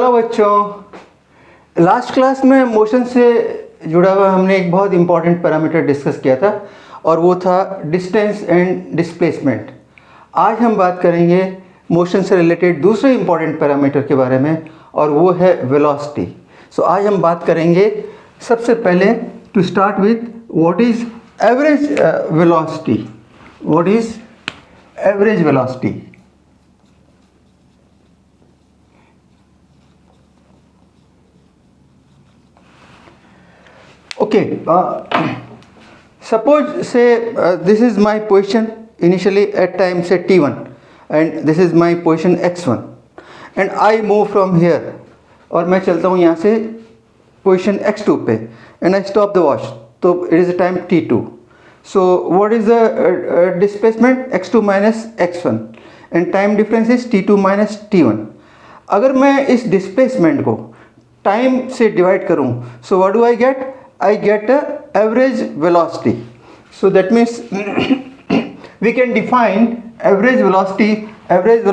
Hello बच्चों, last class में motion से जुड़ा हुआ हमने एक बहुत इम्पॉर्टेंट पैरामीटर डिस्कस किया था और वो था डिस्टेंस एंड डिस्प्लेसमेंट। आज हम बात करेंगे मोशन से रिलेटेड दूसरे इम्पॉर्टेंट पैरामीटर के बारे में और वो है वेलोसिटी। सो आज हम बात करेंगे सबसे पहले to start with what is average velocity. What is average velocity? Okay, suppose say this is my position initially at time say t1 and this is my position x1 and I move from here और मैं चलता हूँ यहाँ से position x2 पे and I stop the watch, तो it is a time t2. So what is the displacement? x2 minus x1 and time difference is t2 minus t1. अगर मैं इस displacement को time से divide करूँ, so what do I get? I get a average velocity. So that means we can define average velocity. Average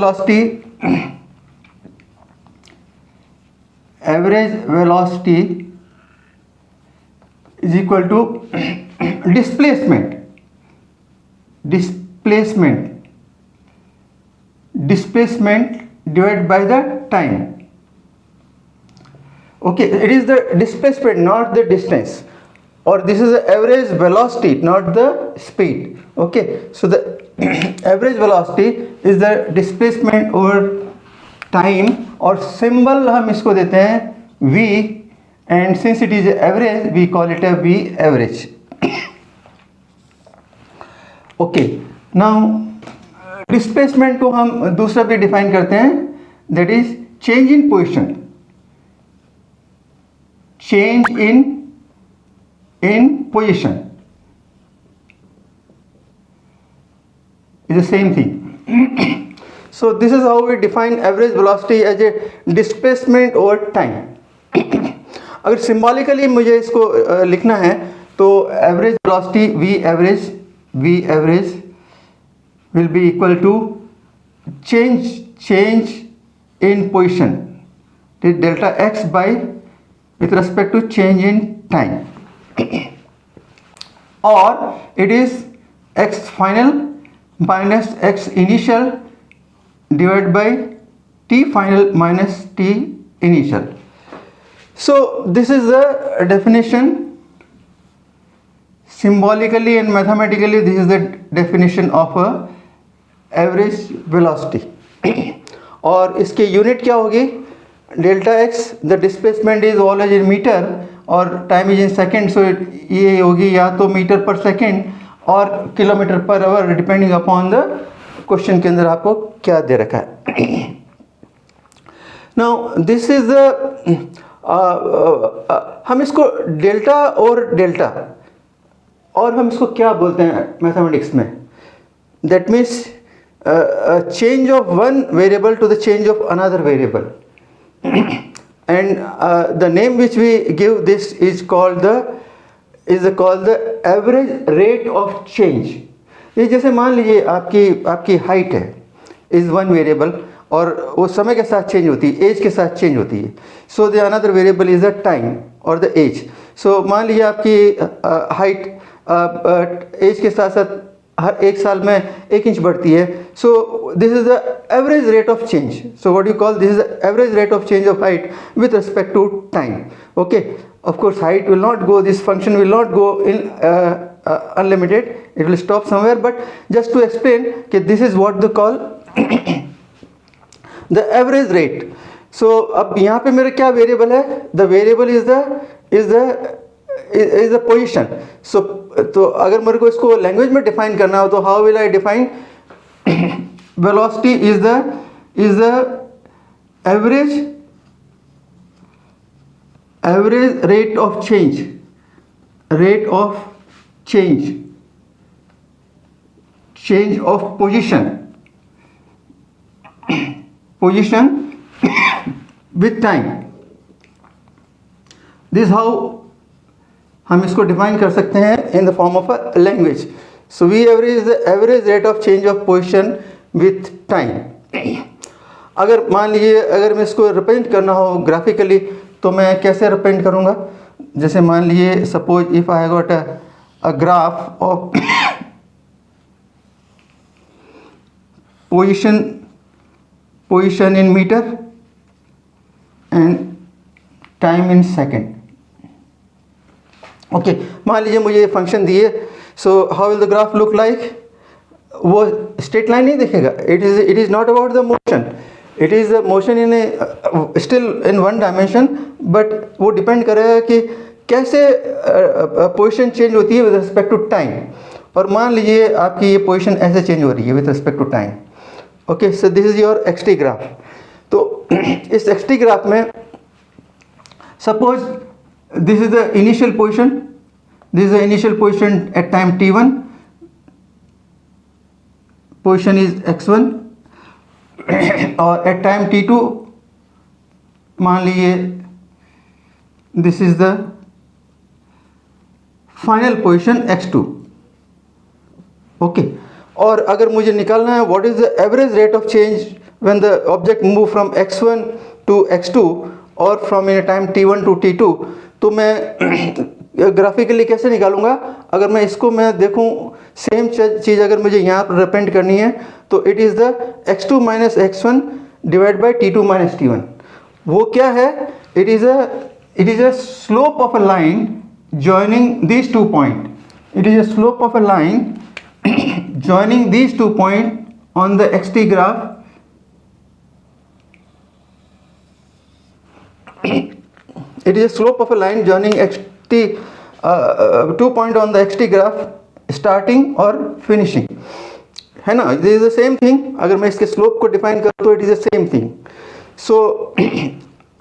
velocity is equal to displacement divided by the time. Okay, it is the displacement, not the distance, or this is the average velocity, not the speed. Okay, so the average velocity is the displacement over time, और symbol हम इसको देते हैं v, and since it is average we call it a v average. Okay, now displacement को हम दूसरा भी define करते हैं, that is change in position. Change in position is the same thing. So this is how we define average velocity as a displacement over time. अगर symbolically मुझे इसको लिखना है तो average velocity v average will be equal to change in position, delta x by with respect to change in time, or it is x final minus x initial divided by t final minus t initial. So this is the definition. Symbolically and mathematically this is the definition of a average velocity. और इसके unit क्या होगी? Delta x, the displacement is always in metre और time is in second, so ये होगी या तो metre पर सेकेंड और kilometre per hour, depending upon the question के अंदर आपको क्या दे रखा है. नाउ दिस इज हम इसको डेल्टा और डेल्टा, और हम इसको क्या बोलते हैं मैथमेटिक्स में? That means change of one variable to the change of another variable. And the name which we give this is called the average rate of change. ये जैसे मान लीजिए आपकी हाइट है इज वन वेरिएबल और वो समय के साथ चेंज होती है, एज के साथ चेंज होती है. So the another variable is the time और द एज. सो मान लीजिए आपकी हाइट एज के साथ साथ हर एक साल में 1 इंच बढ़ती है. So this is the average rate of change. So what you call, this is the average rate of change of height with respect to time. Okay, of course height will not go, this function will not go in unlimited, it will stop somewhere, but just to explain कि this is what the call the average rate. So अब यहाँ पे मेरा क्या variable है? The variable is the position. So तो अगर मेरे को इसको लैंग्वेज में डिफाइन करना हो तो how will I define? Velocity is the average rate of change of position with time. This how हम इसको डिफाइन कर सकते हैं in the form of a language. So v average is the average rate of change of position with time. अगर मान लीजिए अगर मैं इसको रिप्रेजेंट करना हो ग्राफिकली तो मैं कैसे रिप्रेजेंट करूँगा? जैसे मान लीजिए suppose if I got a graph of position in meter and time in second. Okay मान लीजिए मुझे ये फंक्शन दिए, so how will the graph look like? वो स्ट्रेट लाइन नहीं दिखेगा. It is not about the motion, it is motion in A still in one dimension, but वो depend करेगा कि कैसे पोजीशन चेंज होती है विद रिस्पेक्ट टू टाइम. और मान लीजिए आपकी ये पोजीशन ऐसे चेंज हो रही है with respect to time. Okay, so this is your x t graph. तो इस एक्स-टी ग्राफ में suppose this is the initial position, this is the initial position at time t1, position is x1 और at time t2 मान लीजिए this is the final position x2. Okay, और अगर मुझे निकालना है what is the average rate of change when the object move from x1 to x2 और from in a time t1 to t2, तो मैं ग्राफिकली कैसे निकालूंगा? अगर मैं इसको मैं देखूं सेम चीज़ अगर मुझे यहाँ पर रिप्रेजेंट करनी है तो it is the x2 minus x1 divide by t2 minus t1. वो क्या है? It is a slope of a line joining these two point. It is a slope of a line joining these two point on the xt graph. It is a slope of a line joining xt 2 point on the xt graph starting or finishing, है ना? This is the same thing. अगर मैं इसके slope को define करूँ तो it is the same thing. So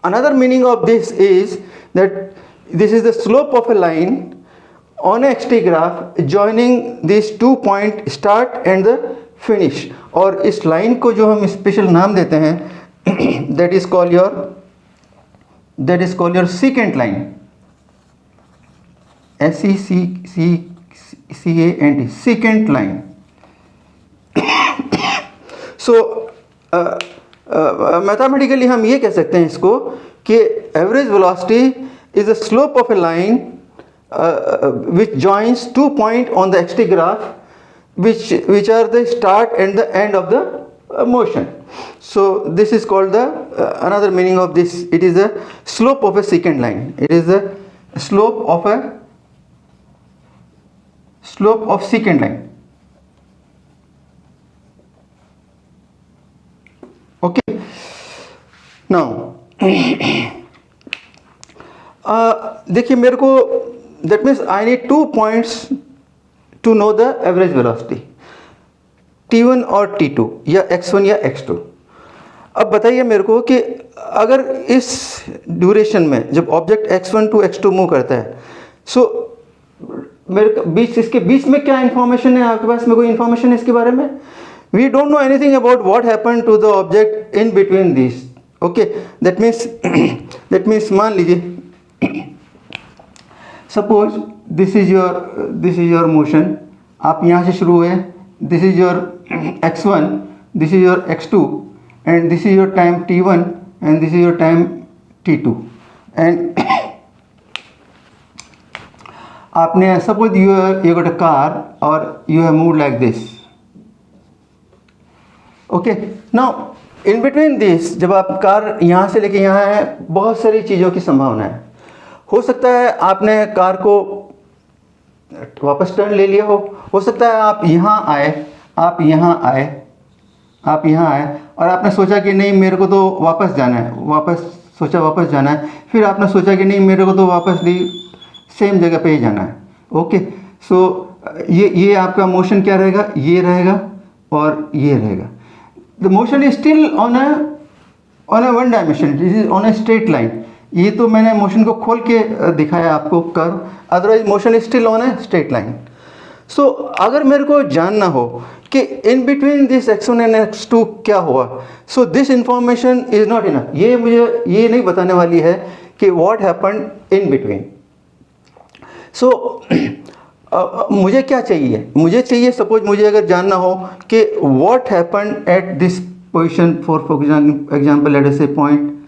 another meaning of this is that this is the slope of a line on a xt graph joining these 2 point start and the finish. और इस line को जो हम special नाम देते हैं that is called your secant line, secant, secant line. So mathematically हम ये कह सकते हैं इसको कि average velocity is the slope of A line which joins 2 point on the xt graph which are the start and the end of the motion. So this is called the another meaning of this. It is the slope of a secant line. It is the slope of secant line. Okay. Now देखिए मेरे को that means I need 2 points to know the average velocity, t1 और t2 या x1 या x2. अब बताइए मेरे को कि अगर इस ड्यूरेशन में जब object x1 to x2 move करता है, सो मेरे इसके बीच में क्या इन्फॉर्मेशन है? आपके पास में कोई इन्फॉर्मेशन है इसके बारे में? We don't know anything about what happen to the object in between this. Okay, that means मान लीजिए suppose this is your motion. आप यहाँ से शुरू हुए, this is your x1, this is your x2, and this is your time t1 and this is your time t2. And आपने suppose you got a car or you have moved like this. Okay, now in between this जब आप car यहाँ से लेके यहाँ है, बहुत सारी चीज़ों की संभावना है. हो सकता है आपने कार को वापस टर्न ले लिया हो सकता है आप यहाँ आए और आपने सोचा कि नहीं मेरे को तो वापस जाना है, फिर आपने सोचा कि नहीं मेरे को तो वापस भी सेम जगह पे ही जाना है. ओके, सो ये आपका मोशन क्या रहेगा? ये रहेगा और ये रहेगा. The motion is still on a one dimension, this is on a straight line. ये तो मैंने मोशन को खोल के दिखाया आपको curve, otherwise motion is still on a straight line. So अगर मेरे को जानना हो कि इन between this x1 and x2 क्या हुआ, so this information is not enough. ये मुझे ये नहीं बताने वाली है कि व्हाट हैपेंड इन बिटवीन. सो मुझे क्या चाहिए? मुझे चाहिए सपोज मुझे अगर जानना हो कि what happened at this position for example, let us say point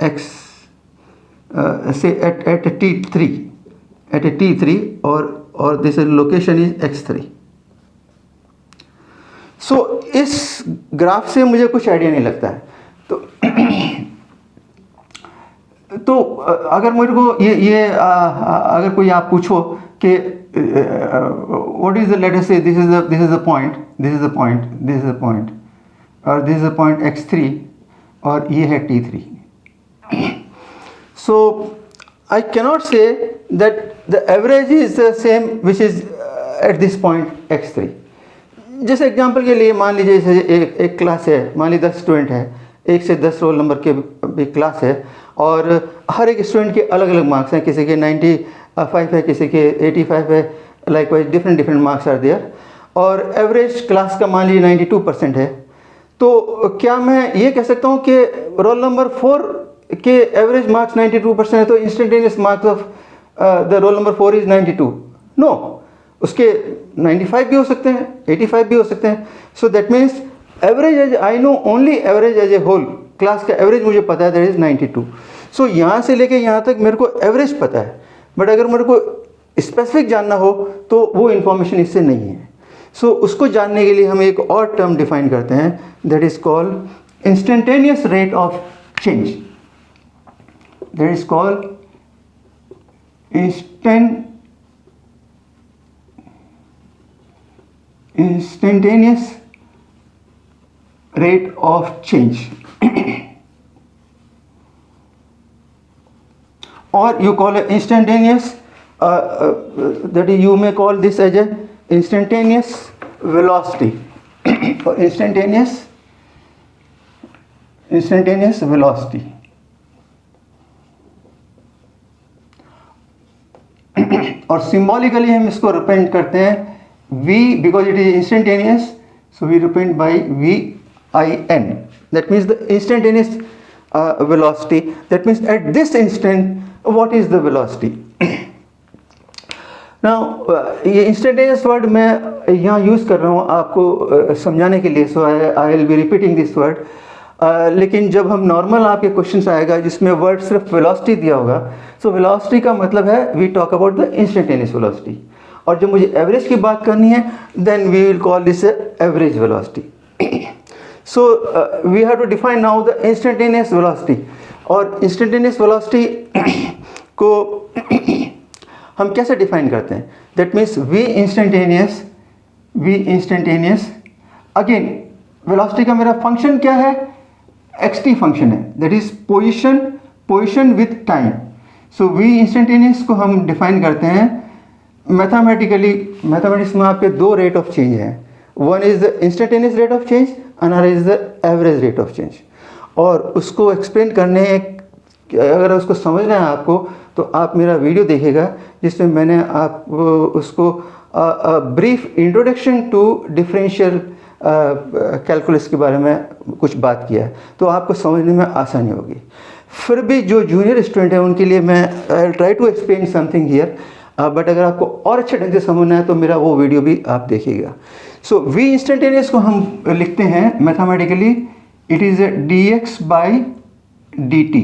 x, say at a t3 or this location is x3. So इस ग्राफ से मुझे कुछ आइडिया नहीं लगता है. तो अगर मेरे को ये अगर कोई आप पूछो कि what is the, let us say this is the point, this is the point, this is the point, और this is the point x3 और ये है t3. So I cannot say that the average is the same which is at this point x3. जैसे example के लिए मान लीजिए जैसे एक क्लास है, मान लीजिए 10 स्टूडेंट है, 1 से 10 रोल नंबर के भी क्लास है और हर एक स्टूडेंट के अलग अलग मार्क्स हैं, किसी के 95 है, किसी के 85 है, likewise different marks are there और एवरेज क्लास का मान लीजिए 92% है. तो क्या मैं ये कह सकता हूँ कि रोल नंबर 4 के एवरेज मार्क्स 92% है तो instantaneous marks of the roll number 4 is 92? No, उसके 95 भी हो सकते हैं, 85 भी हो सकते हैं. So that means average as I know only average as a whole, class का एवरेज मुझे पता है, दैट इज 92. सो यहाँ से लेके यहाँ तक मेरे को एवरेज पता है, बट अगर मेरे को स्पेसिफिक जानना हो तो वो इन्फॉर्मेशन इससे नहीं है. सो उसको जानने के लिए हम एक और टर्म डिफाइन करते हैं, that is called instantaneous rate of change. That is called instantaneous rate of change or you call it instantaneous that is, you may call this as a instantaneous velocity or instantaneous velocity. और symbolically हम इसको represent करते हैं v, because it is instantaneous, so we represent by VIN. That means the instantaneous velocity. That means at this instant, what is the velocity? Now ये instantaneous word मैं यहाँ use कर रहा हूँ आपको समझाने के लिए, so I will be repeating this word. लेकिन जब हम नॉर्मल आपके क्वेश्चन आएगा जिसमें वर्ड सिर्फ वेलोसिटी दिया होगा, सो वेलोसिटी का मतलब है we talk about the instantaneous velocity. और जब मुझे एवरेज की बात करनी है then we will call this average velocity. So we have to define now the instantaneous velocity. और इंस्टेंटेनियस वेलोसिटी को हम कैसे डिफाइन करते हैं? That means we instantaneous again velocity का मेरा फंक्शन क्या है? xt फंक्शन है, that is position with time. So we instantaneous को हम डिफाइन करते हैं मैथमेटिक्स में आपके 2 रेट ऑफ चेंज हैं. One is the instantaneous rate of change, another is the average rate of change. और उसको एक्सप्लेन करने, अगर उसको समझना है आपको तो आप मेरा वीडियो देखिएगा जिसमें मैंने आपको उसको brief introduction to differential calculus के बारे में कुछ बात किया है, तो आपको समझने में आसानी होगी. फिर भी जो जूनियर स्टूडेंट हैं उनके लिए मैं I will try to explain something here, but अगर आपको और अच्छे ढंग से समझना है तो मेरा वो वीडियो भी आप देखिएगा. सो वी इंस्टेंटेनियस को हम लिखते हैं mathematically, it is dx by dt.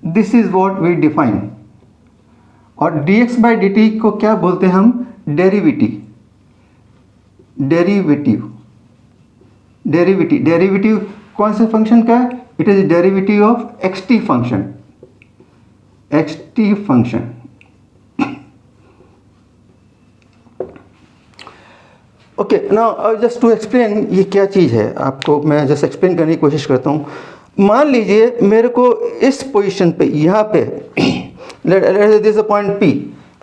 This is what we define. और dx बाई dt को क्या बोलते हैं हम? डेरिवेटिव कौन से फंक्शन का है? It is derivative of xt function. Okay, now just to explain ये क्या चीज़ है आपको मैं जस्ट एक्सप्लेन करने की कोशिश करता हूँ. मान लीजिए मेरे को इस पोजीशन पे यहाँ पे this is a point P,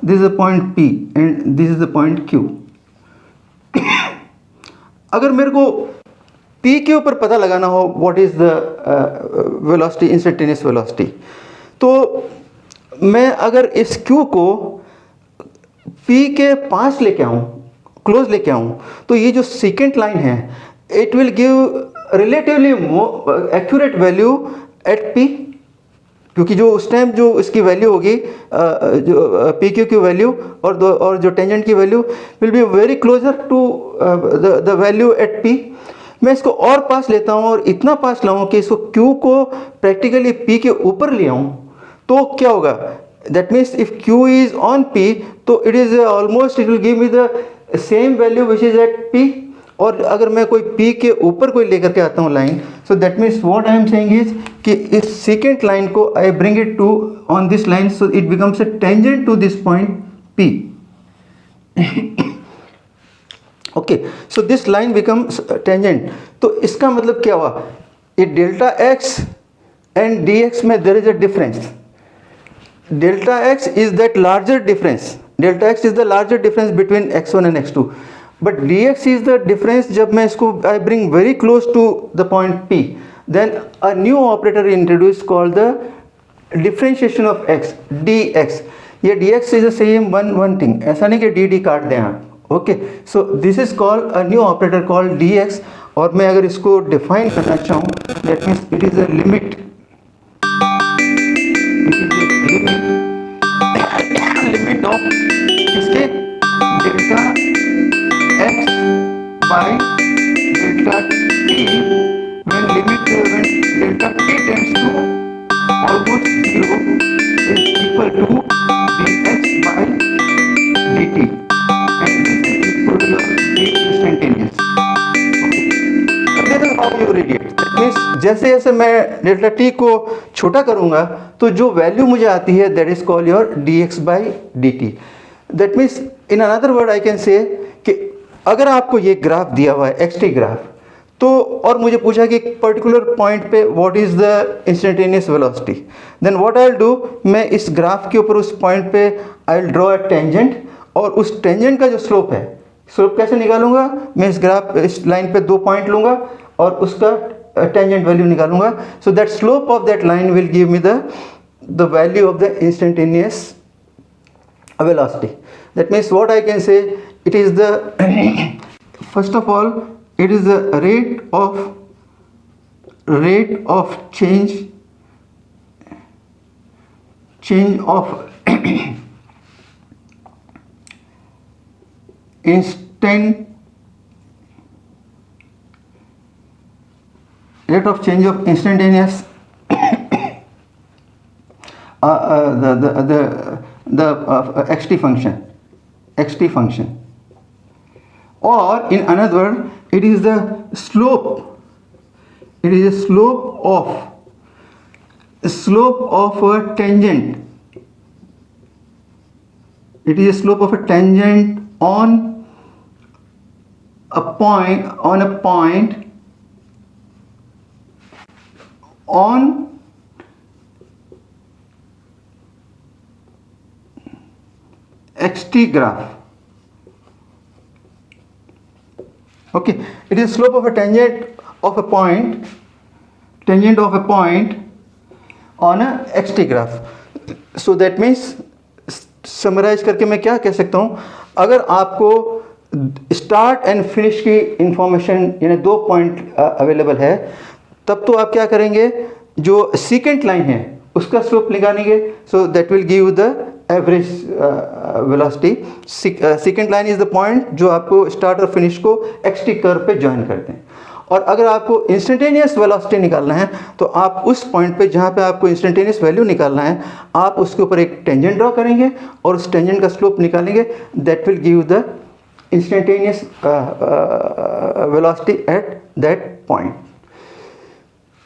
this is a point P and this is a point Q. अगर मेरे को P के ऊपर पता लगाना हो what is the velocity, instantaneous velocity, तो मैं अगर इस Q को P के पास लेके आऊँ, क्लोज लेके आऊँ, तो ये जो सेकेंड लाइन है it will give relatively accurate value at P. क्योंकि जो उस टाइम जो इसकी वैल्यू होगी जो पी क्यू की वैल्यू और जो टेंजेंट की value will be very closer to the value at P. मैं इसको और पास लेता हूँ और इतना पास लाऊँ कि इसको क्यू को प्रैक्टिकली पी के ऊपर ले आऊँ, तो क्या होगा, that means if Q is on P तो it is almost it will give me the same value which is at P. और अगर मैं कोई पी के ऊपर कोई लेकर के आता हूँ line, so that means what I am saying is कि इस सेकेंड लाइन को I bring it to on this line, so it becomes a tangent to this point P. Okay, so this line becomes tangent. तो इसका मतलब क्या हुआ, ये delta X and D X में there is a difference. Delta X is that larger difference, delta X is the larger difference between x1 and x2, but dx is the difference जब मैं इसको I bring very close to the point p, then a new operator introduce called the differentiation of x, dx। ये dx is the same one thing, ऐसा नहीं कि dd काट दें आप। Okay, so this is called a new operator called dx। और मैं अगर इसको डिफाइन करना चाहूँ, that means it is a limit, limit of इसके delta x by delta t when delta t tends to almost 0 is equal to dx by dt, and this is equal to your instantaneous. This is how you read it. That means जैसे जैसे मैं delta t को छोटा करूँगा तो जो value मुझे आती है that is called your dx by dt. That means in another word I can say कि अगर आपको ये ग्राफ दिया हुआ है एक्स टी ग्राफ, तो और मुझे पूछा कि एक पर्टिकुलर पॉइंट पे what is the instantaneous velocity, then what I will do, मैं इस ग्राफ के ऊपर उस पॉइंट पे I will draw a tangent, और उस टेंजेंट का जो स्लोप है, स्लोप कैसे निकालूंगा, मैं इस लाइन पे 2 पॉइंट लूँगा और उसका टेंजेंट वैल्यू निकालूंगा। So that slope of that line will give me the value of the instantaneous velocity. That means what I can say, it is the first of all it is the rate of change of rate of change of instantaneous the xt function, or in another word it is the slope, it is a slope of a tangent, it is a slope of a tangent on a point on xt graph. Okay, it is slope of a tangent of a point on a xt graph. So that means summarize करके मैं क्या कह सकता हूँ, अगर आपको start and finish की information यानी 2 पॉइंट अवेलेबल है, तब तो आप क्या करेंगे, जो सीकेंट लाइन है उसका स्लोप निकालेंगे, so that will give the average velocity. Second line is the point जो आपको स्टार्ट और फिनिश को एक्सटी कर्व पे ज्वाइन करते हैं। और अगर आपको इंस्टेंटेनियस वेलोसिटी निकालना है तो आप उस पॉइंट पे जहाँ पे आपको इंस्टेंटेनियस वैल्यू निकालना है, आप उसके ऊपर एक टेंजेंट ड्रॉ करेंगे और उस टेंजेंट का स्लोप निकालेंगे, that will give the instantaneous velocity at that point.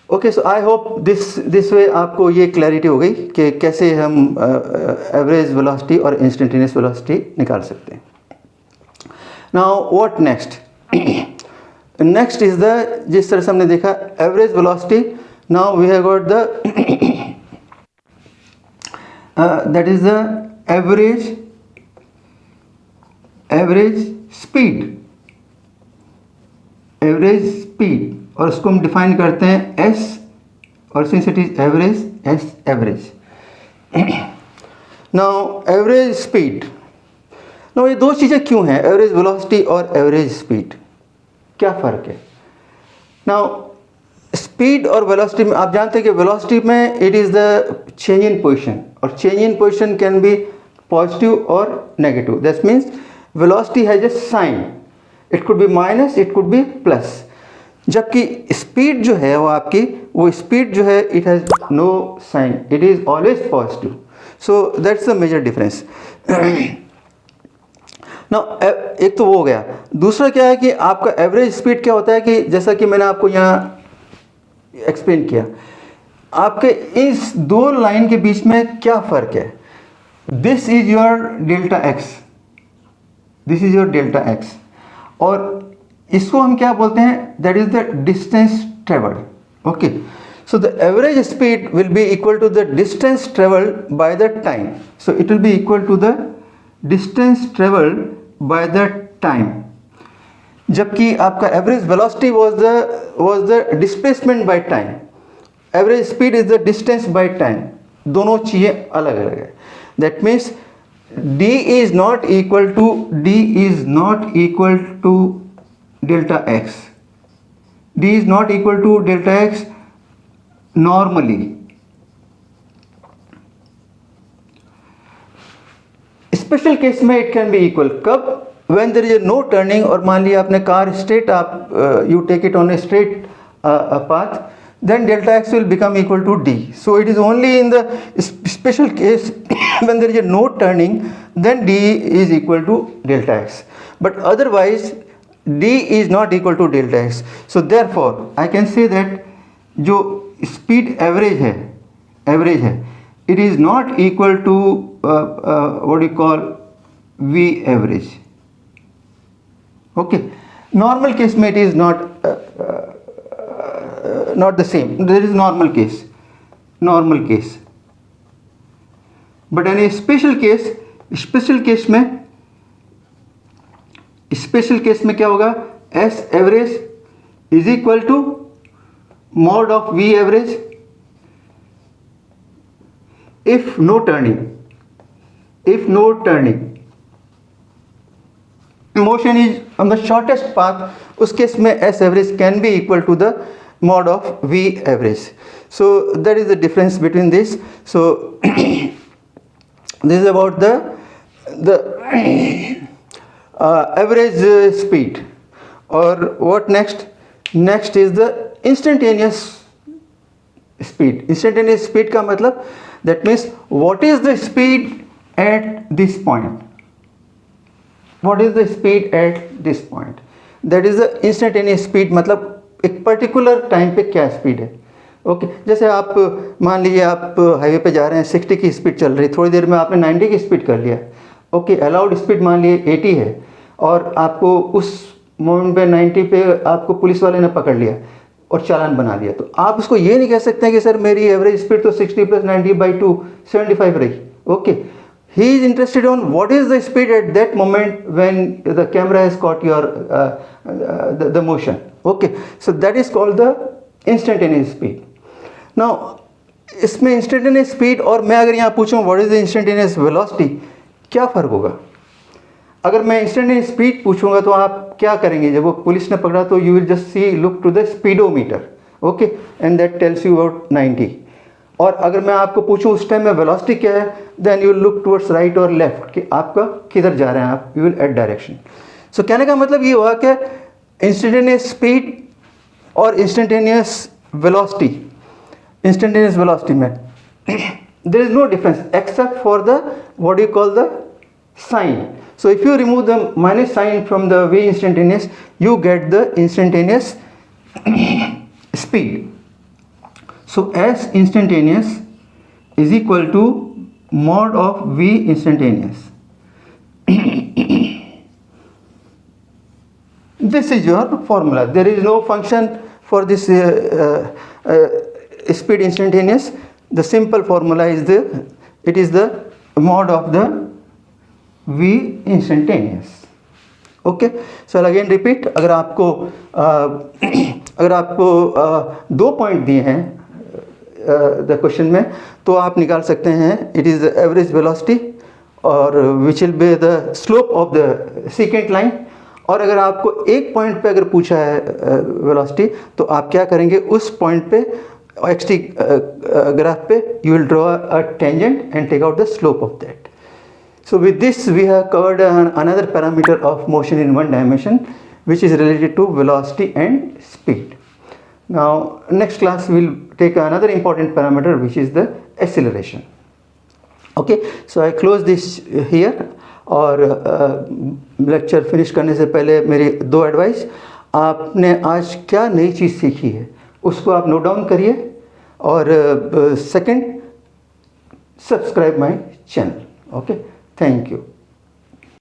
Okay, so I hope this way आपको ये क्लैरिटी हो गई कि कैसे हम एवरेज वेलोसिटी और इंस्टेंटेनियस वेलोसिटी निकाल सकते हैं। Now what next, next is the, जिस तरह से हमने देखा average velocity, now we have got the that is the average speed, और इसको हम डिफाइन करते हैं s, और since it is average, s average. Now average speed, now ये 2 चीज़ें क्यों हैं, एवरेज वेलोसिटी और एवरेज स्पीड, क्या फ़र्क है? नाउ स्पीड और वेलोसिटी में आप जानते हैं कि वेलोसिटी में it is the change in position, और change in position can be positive और negative. That means velocity has a sign, it could be minus, it could be plus. जबकि स्पीड जो है वो आपकी, वो स्पीड जो है it has no sign, it is always positive. So that's the major difference. ना एक तो वो हो गया। दूसरा क्या है कि आपका एवरेज स्पीड क्या होता है कि जैसा कि मैंने आपको यहाँ एक्सप्लेन किया, आपके इस दो लाइन के बीच में क्या फ़र्क है। This is your delta x, this is your delta x, और इसको हम क्या बोलते हैं, that is the distance travelled. Okay, so the average speed will be equal to the distance travelled by the time. So it will be equal to the distance travelled by the time, जबकि आपका average velocity was the displacement by time. Average speed is the distance by time, दोनों चीज़ें अलग अलग है। That means d is not equal to delta x, d is not equal to delta x normally। Special case में it can be equal, कब, when there is a no turning, और मान लिया आपने कार स्ट्रेट, आप you take it on a straight path, then delta x will become equal to d। So it is only in the special case when there is a no turning, then d is equal to delta x, but otherwise d is not equal to delta x। So therefore I can say that जो speed average है it is not equal to what you call v average। okay, normal case में it is not the same, there is normal case, but in a special case में क्या होगा, s average is equal to mod of v average if no turning, motion is on the shortest path, उस case में s average can be equal to the mod of v average। so that is the difference between this। so this is about the average speed। और what next is the instantaneous speed का मतलब, that means what is the speed at this point, that is the instantaneous speed। मतलब एक particular time पे क्या speed है। Okay, जैसे आप मान लीजिए आप हाईवे पे जा रहे हैं, 60 की स्पीड चल रही, थोड़ी देर में आपने 90 की स्पीड कर लिया। ओके, अलाउड स्पीड मान लिए 80 है, और आपको उस मोमेंट पे 90 पे आपको पुलिस वाले ने पकड़ लिया और चालान बना दिया, तो आप उसको ये नहीं कह सकते हैं कि सर मेरी एवरेज स्पीड तो 60 + 90/2 75 रही। Okay, he is interested on what is the speed at that moment when the camera has caught your the motion। okay, so that is called the instantaneous speed। now इसमें instantaneous speed और मैं अगर यहाँ पूछूँ what is the instantaneous velocity, क्या फ़र्क होगा। अगर मैं instantaneous speed पूछूंगा तो आप क्या करेंगे, जब वो पुलिस ने पकड़ा तो you will just see look to the speedometer, okay, and that tells you about 90। और अगर मैं आपको पूछूं उस टाइम में वेलोसिटी क्या है, then you look towards right और लेफ्ट कि आपका किधर जा रहे हैं आप, you will at direction. So कहने का मतलब ये हुआ कि इंस्टेंटेनियस स्पीड और इंस्टेंटेनियस वेलोसिटी में there is no difference except for the what you call the sign. So if you remove the minus sign from the v instantaneous, you get the instantaneous speed. So S instantaneous is equal to mod of V instantaneous। This is your formula. There is no function for this speed instantaneous. The simple formula is it is the mod of the V instantaneous। Okay, so I'll again repeat। अगर आपको 2 point दिए हैं the question में, तो आप निकाल सकते हैं it is the average velocity और which will be the slope of the second line, और अगर आपको एक पॉइंट पे अगर पूछा है वेलोसिटी, तो आप क्या करेंगे, उस पॉइंट पे xt ग्राफ पे you will draw a tangent and take out the slope of that. So with this we have covered another parameter of motion in one dimension, which is related to velocity and speed. Now next class we will take another important parameter, which is the acceleration. Okay, so I close this here. और lecture finish करने से पहले मेरी 2 advice. आपने आज क्या नई चीज़ सीखी है उसको आप नोट डाउन करिए, और second, subscribe my channel. Okay, thank you.